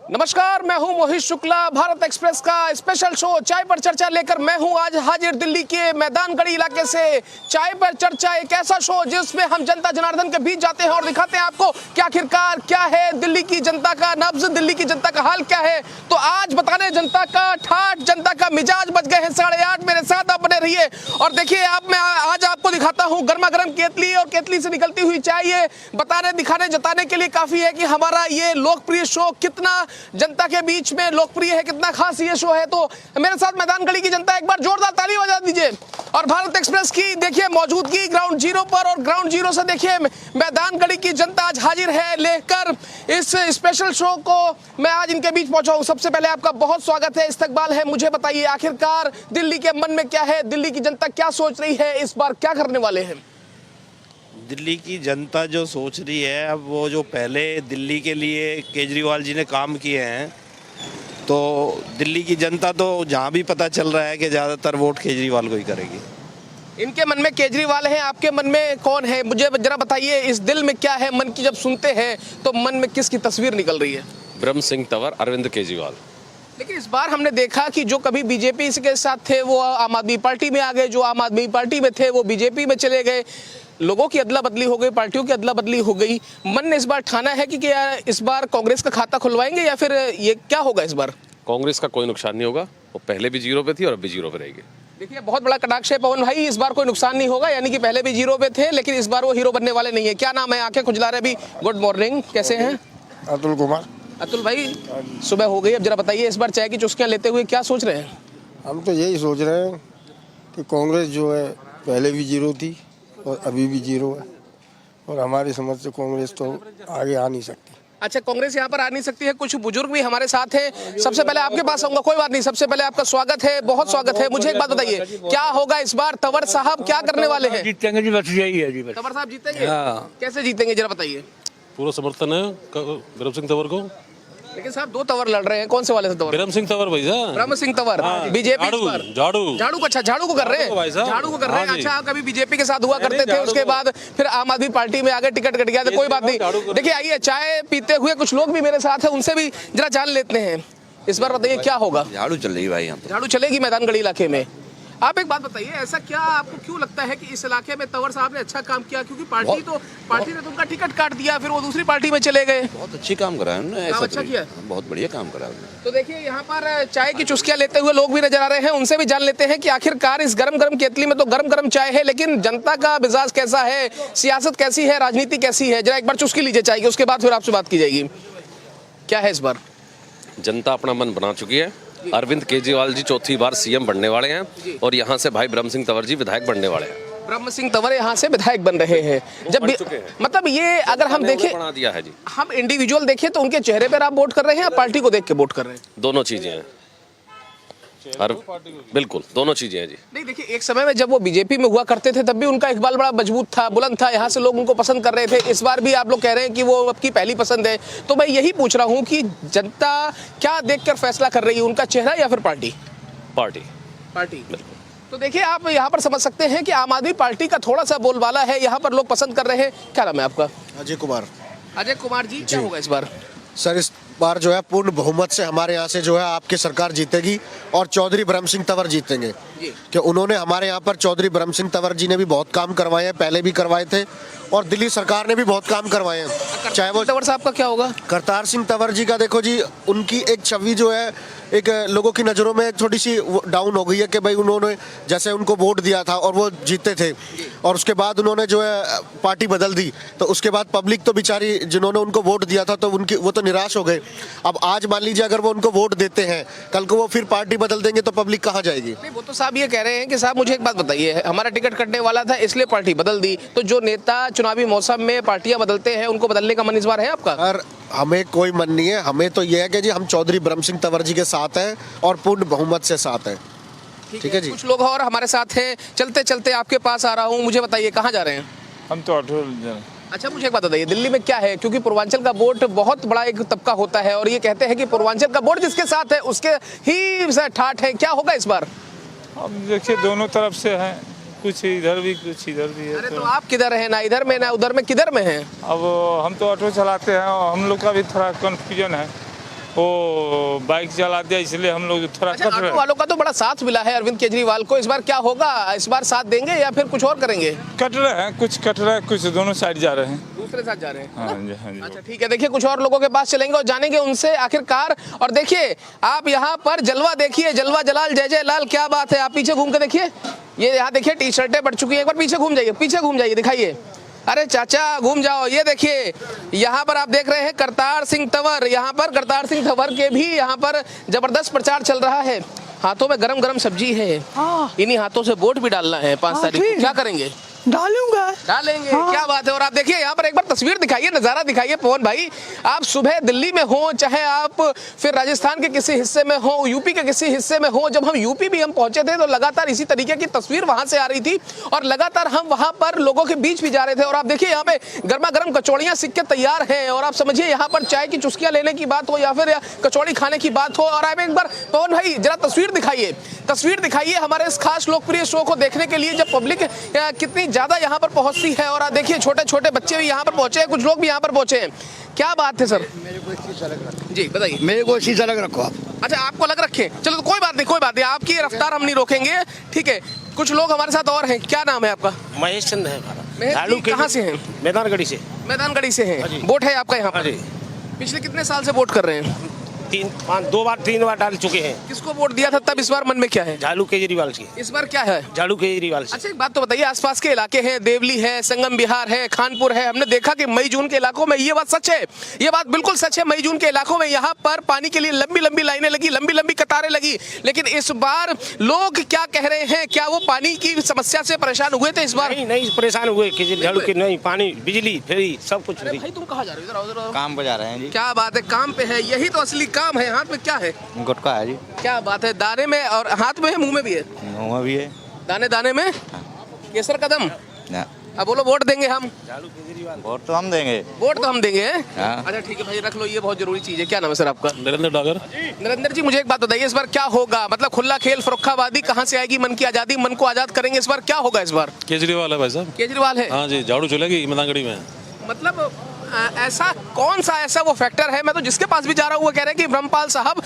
नमस्कार, मैं हूं मोहित शुक्ला। भारत एक्सप्रेस का स्पेशल शो चाय पर चर्चा लेकर मैं हूं आज हाजिर दिल्ली के मैदानगढ़ी इलाके से। चाय पर चर्चा एक ऐसा शो जिसमें हम जनता जनार्दन के बीच जाते हैं और दिखाते हैं आपको कि आखिरकार क्या है दिल्ली की जनता का नब्ज, दिल्ली की जनता का हाल क्या है। तो आज बताने जनता का ठाठ, जनता का मिजाज बज गए हैं 8:30। मेरे साथ आप बने रहिए और देखिए मैं आज आपको दिखाता हूँ गर्मा गर्म केतली और केतली से निकलती हुई चाय। ये बताने, दिखाने, जताने के लिए काफी है कि हमारा ये लोकप्रिय शो कितना जनता के बीच में लोकप्रिय है, कितना खास ये शो है। तो मेरे साथ मैदानगढ़ी की जनता एक बार जोरदार ताली बजा दीजिए। और भारत एक्सप्रेस की देखिए मौजूदगी ग्राउंड जीरो पर, और ग्राउंड जीरो से देखिए मैदानगढ़ी की जनता आज हाजिर है लेकर इस स्पेशल शो को। मैं आज इनके बीच पहुंचा हूं। सबसे पहले आपका बहुत स्वागत है, इस्तकबाल है। मुझे बताइए आखिरकार दिल्ली के मन में क्या है, दिल्ली की जनता क्या सोच रही है, इस बार क्या करने वाले हैं? दिल्ली की जनता जो सोच रही है, अब वो जो पहले दिल्ली के लिए केजरीवाल जी ने काम किए हैं, तो दिल्ली की जनता तो जहाँ भी पता चल रहा है कि ज़्यादातर वोट केजरीवाल को ही करेगी। इनके मन में केजरीवाल है, आपके मन में कौन है? मुझे जरा बताइए इस दिल में क्या है, मन की जब सुनते हैं तो मन में किसकी तस्वीर निकल रही है? ब्रह्म सिंह तंवर, अरविंद केजरीवाल। लेकिन इस बार हमने देखा कि जो कभी बीजेपी के साथ थे वो आम आदमी पार्टी में आ गए, जो आम आदमी पार्टी में थे वो बीजेपी में चले गए। लोगों की अदला बदली हो गई, पार्टियों की अदला बदली हो गई। मन ने इस बार ठाना है कि क्या इस बार कांग्रेस का खाता खुलवाएंगे या फिर ये क्या होगा इस बार? कांग्रेस का कोई नुकसान नहीं होगा, वो पहले भी जीरो पे थी और अब भी जीरो पे रहेगी। देखिए बहुत बड़ा कटाक्ष है पवन भाई, इस बार कोई नुकसान नहीं होगा, यानी कि पहले भी जीरो पे थे लेकिन इस बार वो हीरो बनने वाले नहीं है। क्या नाम है? आंखें खुजला रहे भी। गुड मॉर्निंग, कैसे हैं? अतुल कुमार। अतुल भाई, सुबह हो गई, अब जरा बताइए इस बार चाय की चुस्कियां लेते हुए क्या सोच रहे हैं? हम तो यही सोच रहे हैं कि कांग्रेस जो है पहले भी जीरो थी और अभी भी जीरो है, और हमारी समझ से कांग्रेस तो आगे आ नहीं सकती। अच्छा, कांग्रेस यहाँ पर आ नहीं सकती है। कुछ बुजुर्ग भी हमारे साथ हैं। सबसे पहले आपके पास आऊंगा, कोई बात नहीं। सबसे पहले आपका स्वागत है, बहुत स्वागत है। मुझे एक बात बताइए, क्या होगा इस बार? तंवर साहब क्या करने वाले हैं? जीतेंगे जी, बस यही है जी। बस तंवर साहब जीतेंगे? हाँ। कैसे जीतेंगे जरा बताइए। पूरा समर्थन है ब्रह्म सिंह तंवर को। लेकिन साहब दो तंवर लड़ रहे हैं, कौन से वाले से तंवर? ब्रह्म सिंह तंवर भाई साहब। ब्रह्म सिंह तंवर बीजेपी झाड़ू को, अच्छा झाड़ू को कर रहे हैं, झाड़ू को कर रहे हैं। अच्छा, आप कभी बीजेपी के साथ हुआ करते थे, उसके बाद फिर आम आदमी पार्टी में आगे टिकट कट गया था, कोई बात नहीं। देखिए आइए, चाय पीते हुए कुछ लोग भी मेरे साथ हैं, उनसे भी जरा जान लेते हैं। इस बार बताइए क्या होगा? झाड़ू चल रही भाई, यहाँ झाड़ू चलेगी मैदानगढ़ी इलाके में। आप एक बात बताइए, ऐसा क्या आपको क्यों लगता है कि इस इलाके में तंवर साहब ने अच्छा काम किया? क्योंकि पार्टी ने तो उनका टिकट काट दिया, फिर वो दूसरी पार्टी में चले गए। बहुत अच्छी काम करा है उन्होंने, काम अच्छा किया, बहुत बढ़िया काम करा उन्होंने। तो देखिए यहाँ पर चाय की चुस्कियां लेते हुए लोग भी नजर आ रहे हैं, उनसे भी जान लेते हैं कि आखिरकार इस गरम गरम केतली में तो गरम गरम चाय है, लेकिन जनता का मिजाज कैसा है, सियासत कैसी है, राजनीति कैसी है। जरा एक बार चुस्की लीजिए चाय की, उसके बाद फिर आपसे बात की जाएगी। क्या है इस बार? जनता अपना मन बना चुकी है। अरविंद केजरीवाल जी चौथी बार सीएम बनने वाले हैं और यहाँ से भाई ब्रह्म सिंह तंवर जी विधायक बनने वाले हैं। ब्रह्म सिंह तंवर यहाँ से विधायक बन रहे हैं। जब भी मतलब ये अगर हम देखें, बना दिया है जी। हम इंडिविजुअल देखें तो उनके चेहरे पर आप वोट कर रहे हैं या पार्टी को देख के वोट कर रहे हैं? दोनों चीजें हैं, बिल्कुल दोनों चीजें हैं जी। नहीं देखिए, एक समय में जब वो बीजेपी में हुआ करते थे तब भी उनका इकबाल बड़ा मजबूत था, बुलंद था, यहाँ से लोग उनको पसंद कर रहे थे। इस बार भी आप लोग कह रहे हैं कि वो आपकी पहली पसंद है, तो मैं यही पूछ रहा हूँ कि जनता क्या देखकर फैसला कर रही है, उनका चेहरा या फिर पार्टी? पार्टी। तो देखिए आप यहाँ पर समझ सकते हैं कि आम आदमी पार्टी का थोड़ा सा बोलबाला है, यहाँ पर लोग पसंद कर रहे हैं। क्या नाम है आपका? अजय कुमार। अजय कुमार जी, क्या होगा इस बार? सर इस बार जो है पूर्ण बहुमत से हमारे यहाँ से जो है आपकी सरकार जीतेगी और चौधरी ब्रह्म सिंह तंवर जीतेंगे, कि उन्होंने हमारे यहाँ पर चौधरी ब्रह्म सिंह तंवर जी ने भी बहुत काम करवाए हैं, पहले भी करवाए थे, और दिल्ली सरकार ने भी बहुत काम करवाए हैं। चाहे वो तंवर साहब का क्या होगा? करतार सिंह तंवर जी का देखो जी, उनकी एक छवि जो है एक लोगों की नज़रों में थोड़ी सी डाउन हो गई है कि भाई उन्होंने जैसे उनको वोट दिया था और वो जीते थे, और उसके बाद उन्होंने जो है पार्टी बदल दी, तो उसके बाद पब्लिक तो बेचारी जिन्होंने उनको वोट दिया था तो उनकी वो तो निराश हो गए। अब आज मान लीजिए अगर वो उनको वोट देते हैं, कल को वो फिर पार्टी बदल देंगे तो पब्लिक कहाँ जाएगी? नहीं, वो तो साहब ये कह रहे हैं कि साहब मुझे एक बात बताइए, हमारा टिकट कटने वाला था इसलिए पार्टी बदल दी, तो जो नेता चुनावी मौसम में पार्टियां बदलते हैं उनको बदलने का मन इस बार है आपका? सर हमें कोई मन नहीं है, हमें तो ये है कि जी हम चौधरी ब्रह्म सिंह तंवर जी के साथ हैं और पूर्ण बहुमत से साथ हैं। ठीक है जी। कुछ लोग और हमारे साथ हैं, चलते चलते आपके पास आ रहा हूँ। मुझे बताइए कहाँ जा रहे हैं? हम तो ऑटो। अच्छा, मुझे एक बात बताइए, दिल्ली में क्या है, क्योंकि पूर्वांचल का वोट बहुत बड़ा एक तबका होता है और ये कहते हैं कि पूर्वांचल का वोट जिसके साथ है उसके ही ठाठ है। क्या होगा इस बार? अब देखिए दोनों तरफ से है, कुछ इधर भी कुछ इधर भी है। अरे तो आप किधर हैं? ना इधर में ना उधर में, किधर में हैं? अब हम तो ऑटो चलाते हैं और हम लोग का भी थोड़ा कन्फ्यूजन है, वो बाइक चला दिया, इसलिए हम लोग थोड़ा अच्छा, कट ऑटो रहे वालों का तो बड़ा साथ मिला है अरविंद केजरीवाल को, इस बार क्या होगा? इस बार साथ देंगे या फिर कुछ और करेंगे? कट रहे हैं, कुछ कट रहे हैं, कुछ दोनों साइड जा रहे हैं। दूसरे साथ जा रहे हैं। हाँ जी, हाँ जी। अच्छा ठीक है, देखिए कुछ और लोगों के पास चलेंगे और जानेंगे उनसे आखिरकार। और देखिए आप यहाँ पर जलवा देखिए, जलवा जलाल जय जय लाल, क्या बात है। आप पीछे घूम के देखिए, ये यहाँ देखिए टी शर्टें बढ़ चुकी हैं। एक बार पीछे घूम जाइए, पीछे घूम जाइए, दिखाइए। अरे चाचा घूम जाओ, ये देखिए यहाँ पर आप देख रहे हैं करतार सिंह तंवर। यहाँ पर करतार सिंह तंवर के भी यहाँ पर जबरदस्त प्रचार चल रहा है। हाथों में गरम गरम सब्जी है, इन्हीं हाथों से वोट भी डालना है 5 तारीख को। क्या करेंगे? डालेंगे। क्या बात है। और आप देखिए यहाँ पर एक बार तस्वीर दिखाइए, नजारा दिखाइए पवन भाई। आप सुबह दिल्ली में हो, चाहे आप फिर राजस्थान के किसी हिस्से में हो, यूपी के किसी हिस्से में हो, जब हम यूपी भी हम पहुंचे थे तो लगातार इसी तरीके की तस्वीर वहां से आ रही थी और लगातार हम वहां पर लोगों के बीच भी जा रहे थे। और आप देखिए यहाँ पे गर्मा गर्म कचौड़ियां सिक के तैयार हैं और आप समझिए यहाँ पर चाय की चुस्कियां लेने की बात हो या फिर कचौड़ी खाने की बात हो। और आप एक बार पवन भाई जरा तस्वीर दिखाइए हमारे इस खास लोकप्रिय शो को देखने के लिए, जब पब्लिक कितनी ज्यादा यहाँ पर पहुंचती है। और आप देखिए छोटे छोटे बच्चे भी यहाँ पर पहुंचे हैं, कुछ लोग भी यहाँ पर पहुंचे हैं। क्या बात है सर? मेरे को इसी सड़क रखो जी बताइए। मेरे को इसी सड़क रखो आप। अच्छा आपको अलग रखे, चलो तो कोई बात नहीं, आपकी रफ्तार हम नहीं रोकेंगे, ठीक है। कुछ लोग हमारे साथ और हैं, क्या नाम है आपका? महेश चंद है हमारा। महेश जी, कहाँ से हैं? मैदानगढ़ी से। मैदानगढ़ी से हैं। वोट है आपका यहाँ पर? पिछले कितने साल से वोट कर रहे हैं? 3 बार डाल चुके हैं। किसको वोट दिया था तब? इस बार मन में क्या है? झालू केजरीवाल की। इस बार क्या है? झालू केजरीवाल से। अच्छा एक बात तो बताइए, आसपास के इलाके हैं, देवली है, संगम विहार है, खानपुर है, हमने देखा कि मई जून के इलाकों में, ये बात सच है, ये बात बिल्कुल सच है, मई जून के इलाकों में यहाँ पर पानी के लिए लंबी लंबी लाइनें लगी, लंबी लंबी कतारें लगी। लेकिन इस बार लोग क्या कह रहे हैं? क्या वो पानी की समस्या से परेशान हुए थे इस बार? नहीं परेशान हुए झालू के, नहीं पानी बिजली फ्री सब कुछ। भाई तुम कहाँ जा रहे हो? इधर आओ। काम बजा रहे हैं जी। क्या बात है, काम पे है, यही तो असली काम है। हाथ में क्या है? गुटका है जी। क्या बात है, दाने में और हाथ में है, मुंह में भी है? मुँह भी है। दाने दाने में केसर कदम। अब बोलो वोट देंगे हम। वोट तो हम देंगे। वोट तो हम देंगे। हाँ। अच्छा ठीक है भाई, रख लो, ये बहुत जरूरी चीज है। क्या नाम है सर आपका? नरेंद्र डागर। नरेंद्र जी मुझे एक बात बताइए, इस बार क्या होगा? मतलब खुला खेल, फरुखाबादी, कहाँ से आएगी मन की आजादी? मन को आजाद करेंगे, इस बार क्या होगा? इस बार केजरीवाल है भाई साहब। केजरीवाल है। हाँ जी, झाड़ू चलेगी मैदानगढ़ी में। मतलब ऐसा कौन सा ऐसा वो फैक्टर है? मैं तो जिसके पास भी जा रहा हूँ वो कह रहे हैं कि ब्रह्मपाल साहब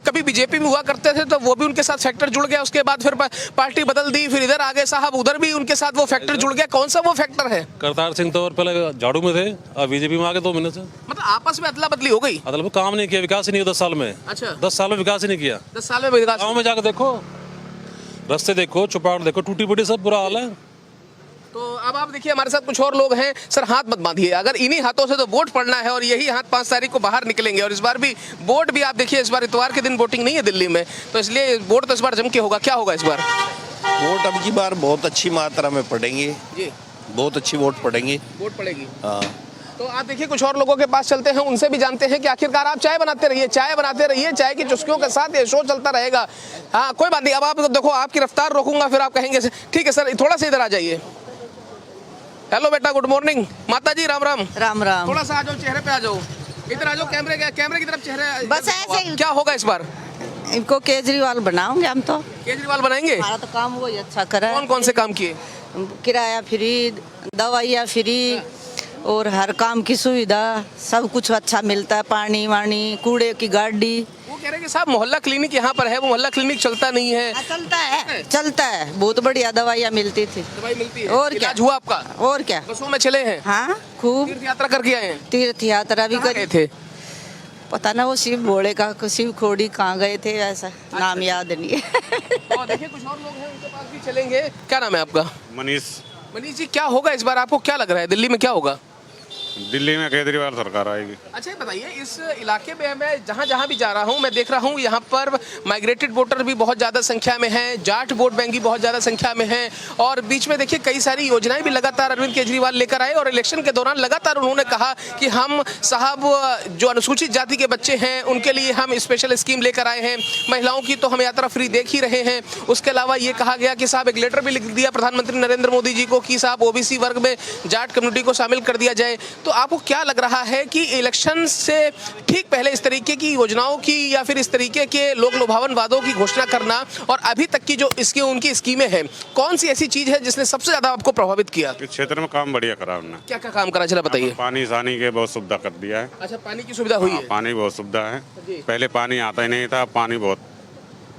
कभी बीजेपी में हुआ करते थे तो वो भी उनके साथ फैक्टर जुड़ गया, उसके बाद फिर पार्टी बदल दी, फिर इधर आ गए साहब, उधर भी उनके साथ वो फैक्टर जुड़ गया। कौन सा वो फैक्टर है? करतार सिंह तंवर पहले झाड़ू में थे, अब बीजेपी में आ गए 2 महीने से। मतलब आपस में अदला बदली हो गई? मतलब काम नहीं किया, विकास ही नहीं हुआ 10 साल में। अच्छा 10 साल में विकास ही नहीं किया। 10 साल में विकास? गाँव में जाकर देखो, रास्ते देखो, चौपाट देखो, टूटी फूटी सब बुरा हाल है। तो अब आप देखिए हमारे साथ कुछ और लोग हैं। सर हाथ मत बांधिए, अगर इन्हीं हाथों से तो वोट पड़ना है और यही हाथ 5 तारीख को बाहर निकलेंगे। और इस बार भी वोट भी आप देखिए, इस बार इतवार के दिन वोटिंग नहीं है दिल्ली में, तो इसलिए वोट तो इस बार जम के होगा। क्या होगा इस बार? वोट अब की बार बहुत अच्छी मात्रा में पड़ेंगे जी, बहुत अच्छी वोट पड़ेंगी। वोट पड़ेगी। हाँ। तो आप देखिए कुछ और लोगों के पास चलते हैं, उनसे भी जानते हैं कि आखिरकार आप चाय बनाते रहिए, चाय की चुस्कियों के साथ ये शो चलता रहेगा। हाँ कोई बात नहीं, अब आप देखो आपकी रफ्तार रोकूंगा फिर आप कहेंगे। ठीक है सर, थोड़ा सा इधर आ जाइए। हेलो बेटा, गुड मॉर्निंग। माता जी राम राम। राम राम। थोड़ा सा आ जाओ, चेहरे पे आ जाओ, इधर आ जाओ, कैमरे की तरफ चेहरे। बस ऐसे ही। क्या होगा इस बार? इनको केजरीवाल बनाओगे हम तो। केजरीवाल बनाएंगे? हमारा तो काम वही अच्छा करा है। कौन कौन से काम किए? किराया फ्री, दवाइयाँ फ्री और हर काम की सुविधा, सब कुछ अच्छा मिलता है, पानी वानी, कूड़े की गाड़ी। वो कह रहे हैं कि साहब मोहल्ला क्लिनिक यहाँ पर है, वो मोहल्ला क्लिनिक चलता नहीं है। चलता है, बहुत बढ़िया दवाइयाँ मिलती थी। दवाई मिलती है? और क्या? इलाज हुआ आपका? और क्या? बसों में चले हैं? हाँ खूब। तीर्थ यात्रा करके आए हैं? तीर्थ यात्रा भी कहाँ करी गए थे? पता ना वो शिव भोले का, शिव खोड़ी कहाँ गए थे, ऐसा नाम याद नहीं है। और देखिए कुछ और लोग हैं, उनके पास भी चलेंगे। क्या नाम है आपका? मनीष। मनीष जी, क्या होगा इस बार? आपको क्या लग रहा है दिल्ली में क्या होगा? दिल्ली में केजरीवाल सरकार आएगी। अच्छा बताइए, इस इलाके में मैं जहाँ जहाँ भी जा रहा हूँ मैं देख रहा हूँ यहाँ पर माइग्रेटेड वोटर भी बहुत ज़्यादा संख्या में हैं, जाट वोट बैंक भी बहुत ज़्यादा संख्या में हैं। और बीच में देखिए कई सारी योजनाएं भी लगातार अरविंद केजरीवाल लेकर आए और इलेक्शन के दौरान लगातार उन्होंने कहा कि हम साहब जो अनुसूचित जाति के बच्चे हैं उनके लिए हम स्पेशल स्कीम लेकर आए हैं, महिलाओं की तो हम यात्रा फ्री देख ही रहे हैं। उसके अलावा ये कहा गया कि साहब एक लेटर भी लिख दिया प्रधानमंत्री नरेंद्र मोदी जी को कि साहब ओबीसी वर्ग में जाट कम्युनिटी को शामिल कर दिया जाए। तो आपको क्या लग रहा है कि इलेक्शन से ठीक पहले इस तरीके की योजनाओं की या फिर इस तरीके के लोक लुभावन वादों की घोषणा करना और अभी तक की जो उनकी स्कीमें हैं, कौन सी ऐसी चीज है जिसने सबसे ज्यादा आपको प्रभावित किया? इस क्षेत्र में काम बढ़िया करा उन्होंने। क्या क्या काम करा, चला बताइए। पानी सानी के बहुत सुविधा कर दिया है। अच्छा, पानी की सुविधा हुई है। पानी बहुत सुविधा है, पहले पानी आता ही नहीं था, पानी बहुत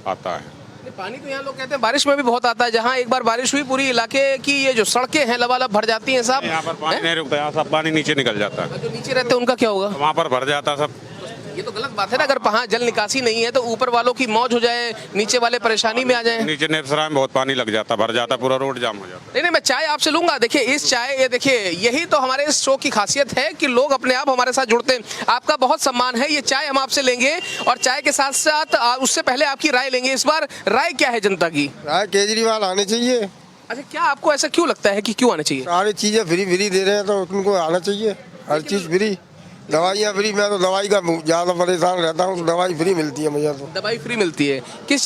आता है। पानी तो यहाँ लोग कहते हैं बारिश में भी बहुत आता है। जहाँ एक बार बारिश हुई पूरी इलाके की ये जो सड़कें हैं लबालब भर जाती हैं साहब। यहाँ पर पानी नहीं रुकता, यहाँ सब पानी नीचे निकल जाता है। जो नीचे रहते हैं उनका क्या होगा? वहाँ पर भर जाता सब। ये तो गलत बात है ना, अगर वहाँ जल निकासी नहीं है तो ऊपर वालों की मौज हो जाए, नीचे वाले परेशानी में आ जाए। नीचे नेपसरा में बहुत पानी लग जाता, भर जाता, पूरा रोड जाम हो जाता। नहीं, मैं चाय आपसे लूंगा। देखिए इस चाय, ये देखिए यही तो हमारे इस शो की खासियत है कि लोग अपने आप हमारे साथ जुड़ते हैं। आपका बहुत सम्मान है, ये चाय हम आपसे लेंगे और चाय के साथ साथ उससे पहले आपकी राय लेंगे। इस बार राय क्या है जनता की? राय केजरीवाल आने चाहिए। अच्छा, क्या आपको ऐसा क्यों लगता है कि क्यों आने चाहिए? सारी चीजें फ्री फ्री दे रहे हैं तो उनको आना चाहिए, हर चीज फ्री, दवाइयाँ फ्री। मैं तो दवाई का ज़्यादा परेशान रहता हूँ, तो दवाई फ्री मिलती है मुझे। तो दवाई फ्री मिलती है? किस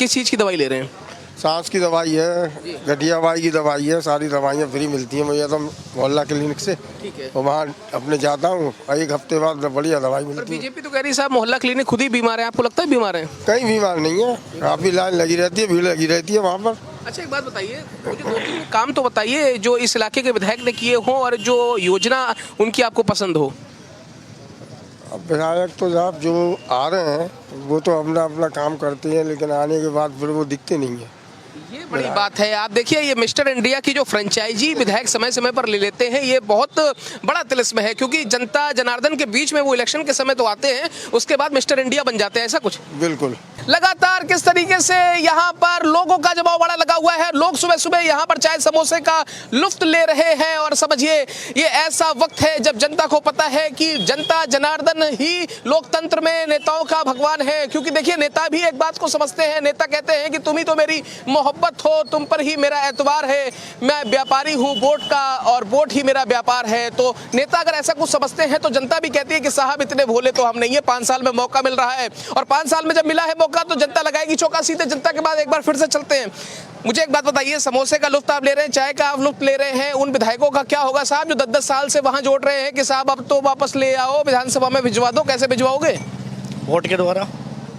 चीज़ की दवाई ले रहे हैं? सांस की दवाई है, गठियाबाई की दवाई है, सारी दवाइयाँ फ्री मिलती हैं मुझे तो मोहल्ला क्लिनिक से। ठीक है। तो वहाँ अपने जाता हूँ, एक हफ्ते बाद बढ़िया दवाई मिलती है। बीजेपी तो कह रही साहब मोहल्ला क्लिनिक खुद ही बीमार है, आपको लगता है बीमार है? कहीं बीमार नहीं है, काफ़ी लाइन लगी रहती है, भीड़ लगी रहती है वहाँ पर। अच्छा, एक बात बताइए, मुझे 2-3 काम तो बताइए जो इस इलाके के विधायक ने किए हों और जो योजना उनकी आपको पसंद हो। अब विधायक तो साहब जो आ रहे हैं वो तो अपना अपना काम करते हैं, लेकिन आने के बाद फिर वो दिखते नहीं है। ये बड़ी बात है। आप देखिए ये मिस्टर इंडिया की जो फ्रेंचाइजी विधायक समय समय पर ले लेते हैं, ये बहुत बड़ा तिलिस्म है, क्योंकि जनता जनार्दन के बीच में वो इलेक्शन के समय तो आते हैं, उसके बाद मिस्टर इंडिया बन जाते हैं, ऐसा कुछ। बिल्कुल। लगातार किस तरीके से यहाँ पर लोगों का जमाव बड़ा लगा हुआ है। लोग सुबह सुबह यहाँ पर चाय समोसे का लुफ्त ले रहे हैं और समझिए ये ऐसा वक्त है जब जनता को पता है कि जनता जनार्दन ही लोकतंत्र में नेताओं का भगवान है। क्योंकि देखिए नेता भी एक बात को समझते हैं, नेता कहते हैं कि तुम ही तो मेरी मोहब्बत हो, तुम पर ही मेरा एतबार है, मैं व्यापारी हूँ वोट का और वोट ही मेरा व्यापार है। तो नेता अगर ऐसा कुछ समझते हैं तो जनता भी कहती है कि साहब इतने भोले तो हम नहीं है, 5 साल में मौका मिल रहा है और 5 साल में जब मिला है मौका तो जनता लगाएगी चौका। सीधे जनता के बाद एक बार फिर से चलते हैं। मुझे एक बात बताइए, समोसे का लुत्फ आप ले रहे हैं, चाय का आप लुत्फ ले रहे हैं, उन विधायकों का क्या होगा साहब जो 10-10 साल से वहां जोड़ रहे हैं कि साहब अब तो वापस ले आओ, विधानसभा में भिजवा दो? कैसे भिजवाओगे? वोट के द्वारा।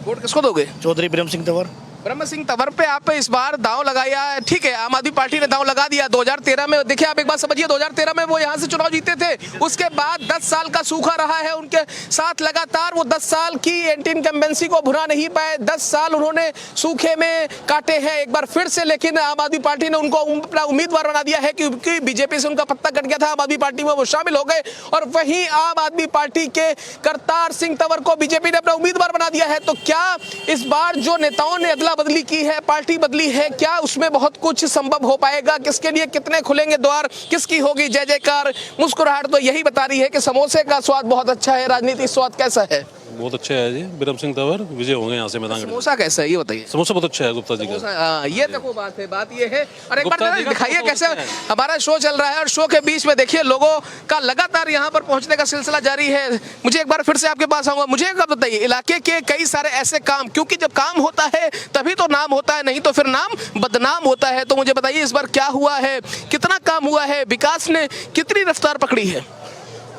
वोट किसको दोगे? चौधरी ब्रह्म सिंह तंवर। ब्रह्म सिंह तंवर पे आप इस बार दांव लगाया, ठीक है, आम आदमी पार्टी ने दांव लगा दिया 2013 में। देखिए आप एक बात समझिए, 2013 में वो यहाँ से चुनाव जीते थे, उसके बाद 10 साल का सूखा रहा है उनके साथ लगातार। वो 10 साल की एंटी इनकम्बेंसी को भुना नहीं पाए, 10 साल उन्होंने सूखे में काटे हैं एक बार फिर से। लेकिन आम आदमी पार्टी ने उनको अपना उम्मीदवार बना दिया है, क्योंकि बीजेपी से उनका पत्ता कट गया था, आम आदमी पार्टी में वो शामिल हो गए और वहीं आम आदमी पार्टी के करतार सिंह तंवर को बीजेपी ने अपना उम्मीदवार बना दिया है। तो क्या इस बार जो नेताओं ने अदला बदली की है, पार्टी बदली है, क्या उसमें बहुत कुछ संभव हो पाएगा? किसके लिए कितने खुलेंगे द्वार, किसकी होगी जय जयकार? मुस्कुराहट तो यही बता रही है कि समोसे का स्वाद बहुत अच्छा है, राजनीतिक स्वाद कैसा है? बहुत अच्छा है जी, ब्रह्म सिंह तंवर विजय होंगे यहाँ से मैदान। समोसा कैसा है ये बताइए? समोसा बहुत अच्छा है गुप्ता जी का। ये देखो बात है, बात ये है। और एक बार दिखाइए कैसे हमारा शो चल रहा है और शो के बीच में देखिए लोगों का लगातार यहाँ पर पहुंचने का सिलसिला जारी है। मुझे एक बार फिर से आपके पास आऊंगा, मुझे एक बताइए इलाके के कई सारे ऐसे काम, क्योंकि जब काम होता है तभी तो नाम होता है, नहीं तो फिर नाम बदनाम होता है। तो मुझे बताइए इस बार क्या हुआ है, कितना काम हुआ है, विकास ने कितनी रफ्तार पकड़ी है?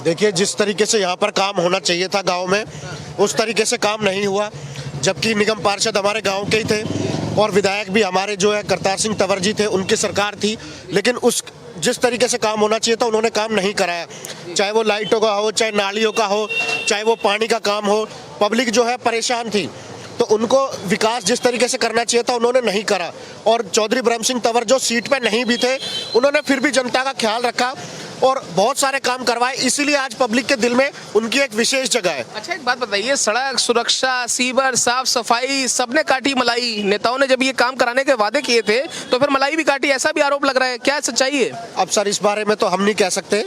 देखिए जिस तरीके से यहाँ पर काम होना चाहिए था गांव में, उस तरीके से काम नहीं हुआ। जबकि निगम पार्षद हमारे गांव के ही थे और विधायक भी हमारे जो है करतार सिंह तंवर जी थे, उनकी सरकार थी, लेकिन उस जिस तरीके से काम होना चाहिए था उन्होंने काम नहीं कराया। चाहे वो लाइटों का हो, चाहे नालियों का हो, चाहे वो पानी का काम हो, पब्लिक जो है परेशान थी। तो उनको विकास जिस तरीके से करना चाहिए था उन्होंने नहीं करा। और चौधरी ब्रह्म सिंह तंवर जो सीट पे नहीं भी थे, उन्होंने फिर भी जनता का ख्याल रखा और बहुत सारे काम करवाए, इसीलिए आज पब्लिक के दिल में उनकी एक विशेष जगह है। अच्छा एक बात बताइए, सड़क सुरक्षा, सीवर, साफ सफाई, सबने काटी मलाई। नेताओं ने जब ये काम कराने के वादे किए थे तो फिर मलाई भी काटी, ऐसा भी आरोप लग रहा है, क्या सच्चाई है? अब सर इस बारे में तो हम नहीं कह सकते,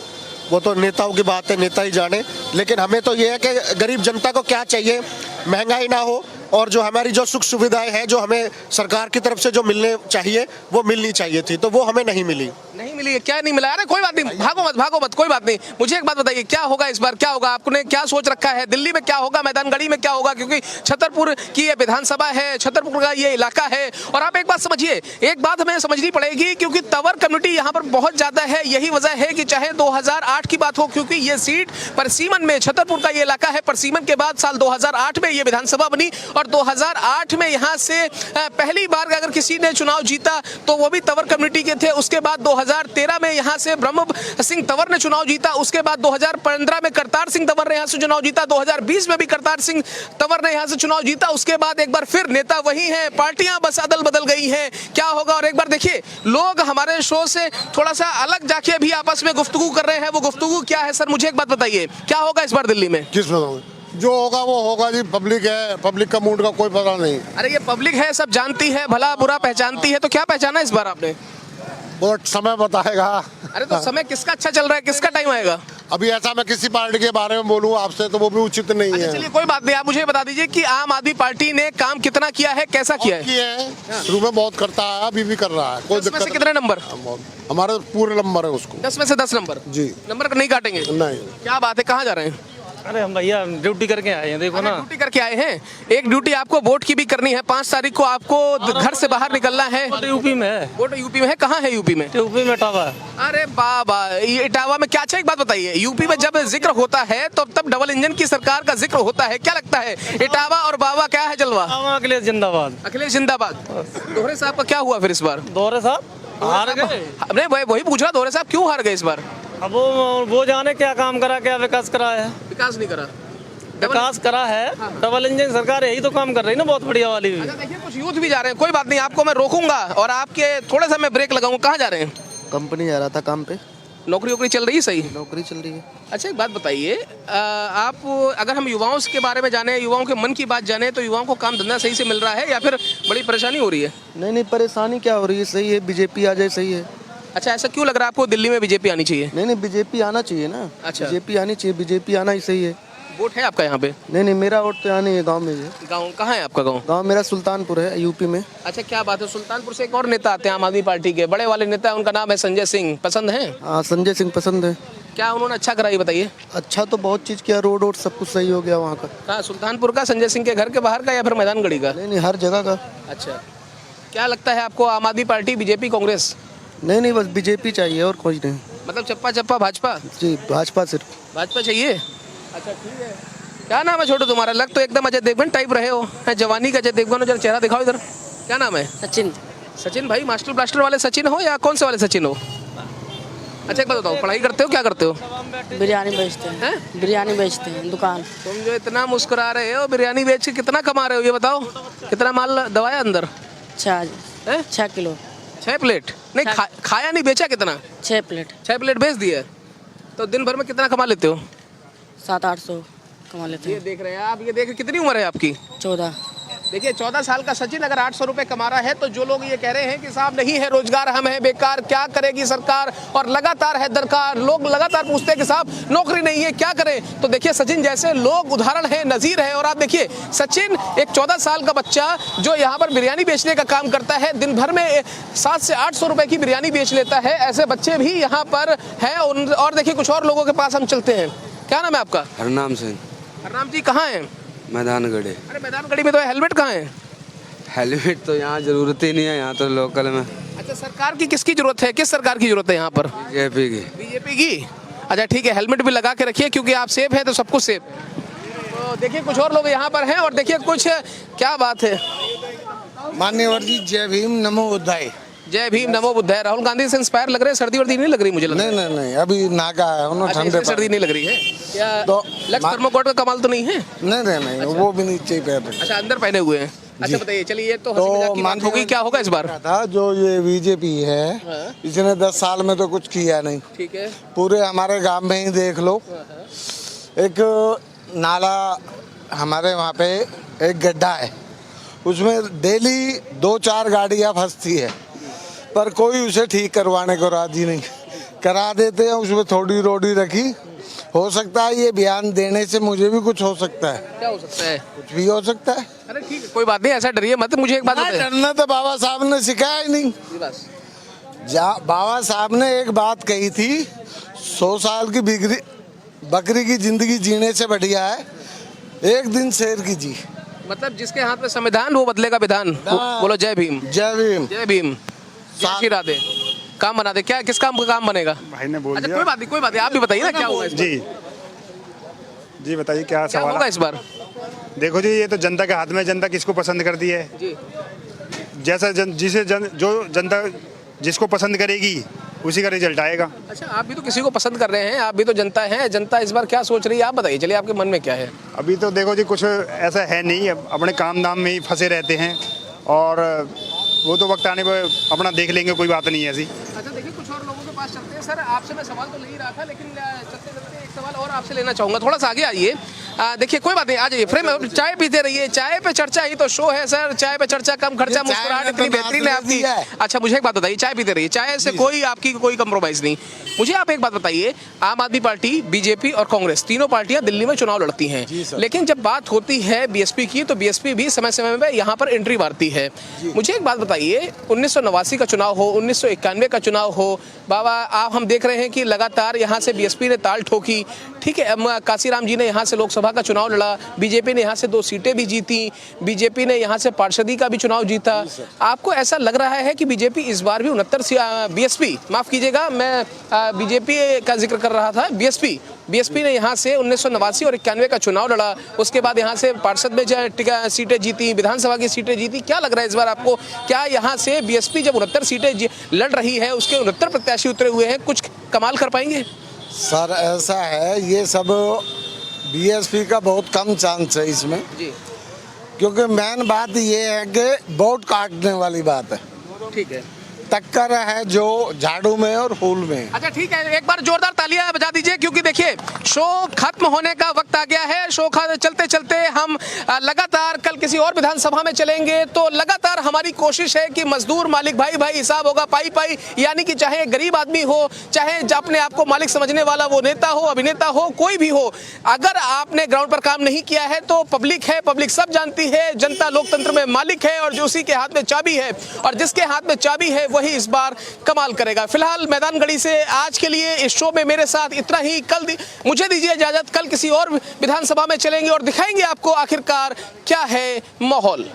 वो तो नेताओं की बात है, नेता ही जाने। लेकिन हमें तो ये है कि गरीब जनता को क्या चाहिए, महंगाई ना हो, और जो हमारी जो सुख सुविधाएं हैं जो हमें सरकार की तरफ से जो मिलने चाहिए वो मिलनी चाहिए थी, तो वो हमें नहीं मिली। नहीं मिली है? क्या नहीं मिला? अरे कोई बात नहीं, भागो मत, कोई बात नहीं। मुझे एक बात बताइए, क्या होगा इस बार, क्या होगा? आपने क्या सोच रखा है? दिल्ली में क्या होगा, मैदानगढ़ी में क्या होगा? क्योंकि छतरपुर की ये विधानसभा है, छतरपुर का ये इलाका है। और आप एक बात समझिए, एक बात हमें समझनी पड़ेगी, क्योंकि तंवर कम्युनिटी यहाँ पर बहुत ज्यादा है। यही वजह है कि चाहे 2008 की बात हो, क्योंकि ये सीट परसीमन में, छतरपुर का ये इलाका है, परसीमन के बाद साल 2008 में ये विधानसभा बनी और 2008 में यहाँ से पहली बार अगर किसी ने चुनाव जीता तो वो भी तंवर कम्युनिटी के थे। उसके बाद 2013 में यहाँ से ब्रह्म सिंह तंवर ने चुनाव जीता। उसके बाद 2015 में करतार सिंह तंवर ने यहाँ से चुनाव जीता। 2020 में भी करतार सिंह तंवर ने यहाँ से चुनाव जीता। उसके बाद एक बार फिर नेता वही हैं, पार्टियां बस अदल बदल गई हैं। क्या होगा? और एक बार देखिए, लोग हमारे शो से थोड़ा सा अलग जाके भी आपस में गुफ्तगू कर रहे हैं। वो गुफ्तगू क्या है? सर मुझे एक बात बताइए, क्या होगा इस बार दिल्ली में? किस में जो होगा वो होगा जी, पब्लिक है, पब्लिक का मूड का कोई पता नहीं। अरे ये पब्लिक है, सब जानती है, भला बुरा पहचानती है, तो क्या पहचाना इस बार आपने? बहुत समय बताएगा। अरे तो समय किसका अच्छा चल रहा है, किसका टाइम आएगा? अभी ऐसा मैं किसी पार्टी के बारे में बोलूं आपसे तो वो भी उचित नहीं है। चलिए कोई बात नहीं, आप मुझे बता दीजिए कि आम आदमी पार्टी ने काम कितना किया है, कैसा किया है? शुरू में बहुत करता है, अभी भी कर रहा है, कोई 10 में दिक्कत से कितने नंबर? हमारे पूरे नंबर है उसको। 10 में से 10 नंबर जी। नंबर नहीं काटेंगे? नहीं। क्या बात है, कहाँ जा रहे हैं? अरे हम भैया ड्यूटी करके आए हैं, देखो ना। ड्यूटी करके आए हैं? एक ड्यूटी आपको वोट की भी करनी है, 5 तारीख को आपको घर से बाहर निकलना है। यूपी में है। वोट यूपी में है? कहाँ है यूपी में? यूपी में इटावा। अरे बाबा, ये इटावा में क्या? अच्छा एक बात बताइए, यूपी में जब जिक्र होता है तो तब डबल इंजन की सरकार का जिक्र होता है, क्या लगता है इटावा और बाबा क्या है जलवा? अखिलेश जिंदाबाद। अखिलेश जिंदाबाद। दोहरे साहब का क्या हुआ फिर इस बार? दोहरे साहब हार गए। हमने वही पूछ रहा, दोहरे साहब क्यों हार गए इस बार? अब वो जाने क्या काम करा, क्या विकास करा है। विकास नहीं करा, विकास करा है। डबल इंजन सरकार यही तो काम कर रही है ना, बहुत बढ़िया वाली। अच्छा देखिए, कुछ यूथ भी जा रहे हैं, कोई बात नहीं, आपको मैं रोकूंगा और आपके थोड़ा सा मैं ब्रेक लगाऊंगा। कहाँ जा रहे हैं? कंपनी जा रहा था काम पे। नौकरी वोकरी चल रही है? सही नौकरी चल रही है। अच्छा एक बात बताइए, आप अगर हम युवाओं के बारे में जाने, युवाओं के मन की बात जाने, तो युवाओं को काम धंधा सही से मिल रहा है या फिर बड़ी परेशानी हो रही है? नहीं परेशानी क्या हो रही है, सही है, बीजेपी आ जाए सही है। अच्छा ऐसा क्यों लग रहा है आपको दिल्ली में बीजेपी आनी चाहिए? नहीं बीजेपी आना चाहिए ना। अच्छा। बीजेपी आनी चाहिए, बीजेपी आना ही सही है। वोट है आपका यहाँ पे? नहीं मेरा वोट तो यहाँ नहीं है, गाँव में है। गाँव कहाँ है आपका? गाँव मेरा सुल्तानपुर है, यूपी में। अच्छा क्या बात है, सुल्तानपुर से एक और नेता आते हैं आम आदमी पार्टी के, बड़े वाले नेता, उनका नाम है संजय सिंह, पसंद है? हाँ संजय सिंह पसंद है। क्या उन्होंने अच्छा करा ये बताइए? अच्छा तो बहुत चीज़ किया, रोड वोड सब कुछ सही हो गया वहाँ का। कहाँ, सुल्तानपुर का, संजय सिंह के घर के बाहर का या फिर मैदानगढ़ी का? नहीं हर जगह का। अच्छा क्या लगता है आपको, आम आदमी पार्टी, बीजेपी, कांग्रेस? नहीं बस बीजेपी चाहिए और कुछ नहीं। मतलब चप्पा चप्पा भाजपा? जी भाजपा सिर्फ। भाजपा चाहिए? अच्छा ठीक है। क्या नाम है छोटू तुम्हारा? लग तो एकदम अजय देवगन टाइप रहे हो, है जवानी का अजय देवगन हो, जरा चेहरा दिखाओ इधर। क्या नाम है? सचिन। सचिन भाई, मास्टर ब्लास्टर वाले सचिन हो या कौन से वाले सचिन हो? अच्छा एक बात बताओ, पढ़ाई करते हो, क्या करते हो? बिरयानी बेचते हैं। बिरयानी बेचते हैं दुकान। तुम जो इतना मुस्कुरा रहे हो, बिरयानी बेच के कितना कमा रहे हो ये बताओ? कितना माल दबाया अंदर? 6 किलो। 6 प्लेट? नहीं खाया नहीं, बेचा कितना? 6 प्लेट। 6 प्लेट बेच दिए, तो दिन भर में कितना कमा लेते हो? 700-800 कमा लेते ये हैं। देख रहे हैं आप, ये देख, कितनी उम्र है आपकी? 14। देखिए 14 साल का सचिन अगर 800 रुपए कमा रहा है, तो जो लोग ये कह रहे हैं कि साहब नहीं है रोजगार, हम हैं बेकार, क्या करेगी सरकार, और लगातार है दरकार, लोग लगातार पूछते हैं कि साहब नौकरी नहीं है, क्या करें, तो देखिए सचिन जैसे लोग उदाहरण है, नजीर है। और आप देखिए सचिन एक 14 साल का बच्चा जो यहाँ पर बिरयानी बेचने का काम करता है, दिन भर में 700 से 800 रुपए की बिरयानी बेच लेता है। ऐसे बच्चे भी यहाँ पर हैं। और देखिए कुछ और लोगों के पास हम चलते हैं। क्या नाम है आपका? हरनाम सिंह। हरनाम जी कहाँ हैं? मैदानगढ़ी। अरे मैदानगढ़ी में तो हेलमेट कहाँ है? हेलमेट तो यहाँ जरूरत ही नहीं है, यहाँ तो लोकल में। अच्छा सरकार की किसकी जरूरत है, किस सरकार की जरूरत है यहाँ पर? बीजेपी की। बीजेपी की? अच्छा ठीक है, हेलमेट भी लगा के रखिए क्योंकि आप सेफ है तो सब कुछ सेफ। तो देखिए कुछ और लोग यहाँ पर हैं और देखिए कुछ, क्या बात है। मान्यवर जी जय भीम नमो बुद्धाय। जय भीम नमो बुद्धाय। राहुल गांधी से इंस्पायर लग रहे हैं, सर्दी वर्दी नहीं लग रही मुझे लगता है? नहीं अभी नागा है, उन्होंने ठंडे सर्दी नहीं लग रही है क्या? तो लक्स थर्मोकोट का कमाल तो नहीं है? नहीं वो भी नीचे पहन रहे। अच्छा अंदर पहने हुए हैं। अच्छा बताइए, चलिए ये तो हंसी मजाक की बात होगी, क्या होगा इस बार? था जो ये बीजेपी है, इसने 10 साल में तो कुछ किया नहीं। ठीक है। पूरे हमारे गांव में ही देख लो, एक नाला हमारे वहाँ पे एक गड्ढा है, उसमें डेली 2-4 गाड़ियाँ फंसती है, पर कोई उसे ठीक करवाने को राजी नहीं। करा देते हैं, उसमें थोड़ी रोडी रखी, हो सकता है ये बयान देने से मुझे भी कुछ हो सकता है, क्या हो सकता है? कुछ भी हो सकता है। अरे ठीक है, कोई बात नहीं, ऐसा डरिए मत। मुझे एक बात ना, बताइए। डरना तो बाबा साहब ने सिखाया ही नहीं। बस बाबा साहब ने एक बात कही थी, 100 साल की बकरी की जिंदगी जीने से बढ़िया है एक दिन शेर की जी। मतलब जिसके हाथ में संविधान वो बदलेगा विधान। बोलो जय भीम। जय भीम। जय भीम। जय श्री राधे। काम बना दे क्या, किस काम का काम बनेगा? भाई ने बोल अच्छा दिया। कोई बात नहीं, कोई बात नहीं, आप भी बताइए ना क्या होगा इस बार? जी जी बताइए क्या क्या सवाल होगा इस बार? देखो जी, ये तो जनता के हाथ में, जनता किसको पसंद करती है। जी जैसा जो जनता जिसको पसंद करेगी उसी का रिजल्ट आएगा। अच्छा, आप भी तो किसी को पसंद कर रहे हैं, आप भी तो जनता हैं। जनता इस बार क्या सोच रही है आप बताइए, चलिए आपके मन में क्या है? अभी तो देखो जी कुछ ऐसा है नहीं, अपने काम धाम में ही फंसे रहते हैं और वो तो वक्त आने पर अपना देख लेंगे, कोई बात नहीं है ऐसी। अच्छा देखिए, कुछ और लोगों के पास चलते हैं। सर आपसे मैं सवाल तो ले ही रहा था, लेकिन चलते चलते एक सवाल और आपसे लेना चाहूँगा। थोड़ा सा आगे आइए। देखिए कोई बात नहीं, आ जाइए फ्रेम। चाय पीते रहिए, चाय पे चर्चा ही तो शो है सर। चाय पे चर्चा, कम खर्चा, मुस्कुराहट इतनी बेहतरीन है आपकी। अच्छा मुझे एक बात बताइए, चाय पीते रहिए, चाय से कोई आपकी कोई कंप्रोमाइज़ नहीं। मुझे आप एक बात बताइए, आम आदमी पार्टी, बीजेपी और कांग्रेस तीनों पार्टियां दिल्ली में चुनाव लड़ती हैं, लेकिन जब बात होती है बीएसपी की तो बीएसपी भी समय समय में यहाँ पर एंट्री मारती है। मुझे एक बात बताइए, 1989 का चुनाव हो, 1991 का चुनाव हो, बाबा आप हम देख रहे हैं कि लगातार यहाँ से बीएसपी ने ताल ठोकी। ठीक है, काशीराम जी ने यहाँ से लोकसभा का चुनाव लड़ा, बीजेपी ने यहाँ से 2 सीटें भी जीती, बीजेपी ने यहाँ से पार्षदी का भी चुनाव जीता। आपको ऐसा लग रहा है कि बीजेपी इस बार भी 69 बीएसपी, माफ कीजिएगा मैं बीजेपी का जिक्र कर रहा था, बीएसपी ने यहाँ से 1989 और 91 का चुनाव लड़ा, उसके बाद यहाँ से पार्षद में सीटें जीती, विधानसभा की सीटें जीती। क्या लग रहा है इस बार आपको, क्या यहाँ से बीएसपी जब 69 सीटें लड़ रही है, उसके 69 प्रत्याशी उतरे हुए हैं, कुछ कमाल कर पाएंगे? सर ऐसा है, ये सब बीएसपी का बहुत कम चांस है इसमें जी, क्योंकि मेन बात ये है कि वोट काटने वाली बात है। ठीक है, टक्कर है जो झाड़ू में और फूल में। अच्छा ठीक है, एक बार जोरदार तालियां बजा दीजिए, क्योंकि देखिए शो खत्म होने का वक्त आ गया है। शो चलते चलते हम लगातार कल किसी और विधानसभा में चलेंगे, तो लगातार हमारी कोशिश है कि मजदूर मालिक भाई भाई हिसाब होगा पाई पाई, यानी कि चाहे गरीब आदमी हो, चाहे अपने आप को मालिक समझने वाला वो नेता हो, अभिनेता हो, कोई भी हो, अगर आपने ग्राउंड पर काम नहीं किया है तो पब्लिक है, पब्लिक सब जानती है, जनता लोकतंत्र में मालिक है और जो उसी के हाथ में चाबी है, और जिसके हाथ में चाबी है वही इस बार कमाल करेगा। फिलहाल मैदानगढ़ी से आज के लिए इस शो में मेरे साथ इतना ही। कल मुझे दीजिए इजाजत, कल किसी और विधानसभा में चलेंगे और दिखाएंगे आपको आखिरकार क्या है माहौल।